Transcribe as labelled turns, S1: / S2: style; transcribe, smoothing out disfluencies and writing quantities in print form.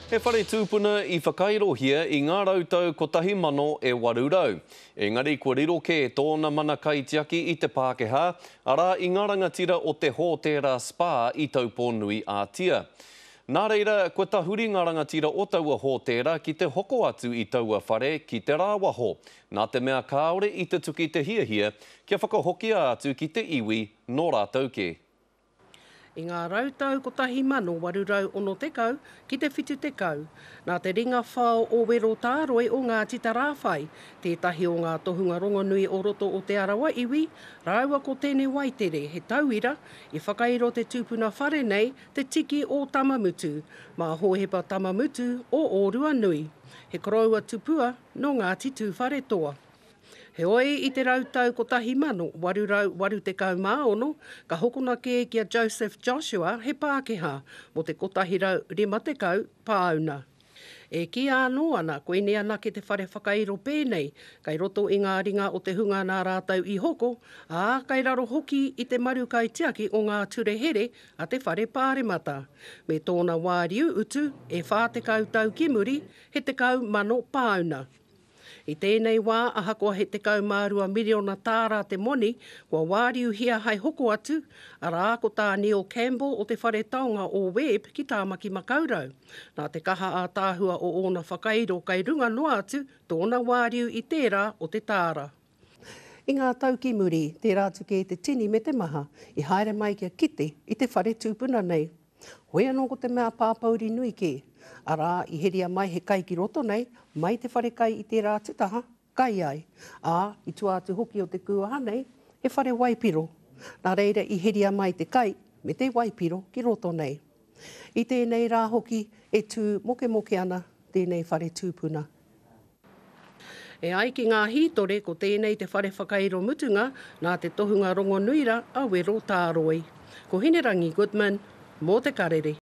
S1: He whare tūpuna I whakairohia I ngā rautau 1800. Engari kua riroke e tōna mana kaitiaki I te Pākehā, arā I ngā rangatira o te Hōtera Spa I taupōnui ātia. Nā reira, kua tahuri ngā rangatira o taua Hōtera ki te hoko atu I taua whare ki te rāwaho. Nā te mea kāore I te tuki te hiahia, kia whakahokia atu ki te iwi nō rātau ke.
S2: I ngā rautau 1860 ki te whitu te kau. Nā te ringa whao o wero tāroe o ngā tita rāwhai, tētahi o ngā tohunga rongonui o roto o te arawa iwi, rāua ko tēnei waitere he tauira, I whakairo te tūpuna whare nei te tiki o Tamamutu, mā hohepa Tamamutu o Orua Nui. He koroua tupua no ngā titu whare toa. He oe I te rautau 1880, ka hokona ke kia Joseph Joshua he Pākehā mo te 150 pāuna. E ki anō ana koine ana ke te whare whakairo pēnei, kai roto I ngā ringa o te hunga nā rātau I hoko, ā kai raro hoki I te maru kaitiaki o ngā turehere a te whare pāremata. Me tōna wāriu utu e whātekau tau ki muri he te kau mano pāuna. I tēnei wā, aha koa he te kaumārua miriona tāra te moni, kua wāriu hia hai hoko atu, arā ko tā Neil Campbell o te whare taonga o Webb ki Tāmaki Makaurau. Nā te kaha a tāhua o ōna whakairo kai runga noa atu, tōna wāriu I tērā o te tāra. I ngā tau ki muri, te rātuke te tini me te maha, I haere mai kia kite I te whare tūpuna nei. Hoi anō ko te mea pāpauri nui ke. Arā, I heria mai he kai ki roto nei, mai te whare kai I te rātutaha, kai ai. Ā, I tua atu hoki o te kuaha nei, he whare waipiro. Nā reira I heria mai te kai me te waipiro ki roto nei. I tēnei rā hoki e tū moke ana tēnei whare tūpuna. E ai ki ngā hītore ko tēnei te whare whakairo mutunga nā te tohunga rongonuira a Wero Tāroe. Ko Hinerangi Goodman, mō te karere.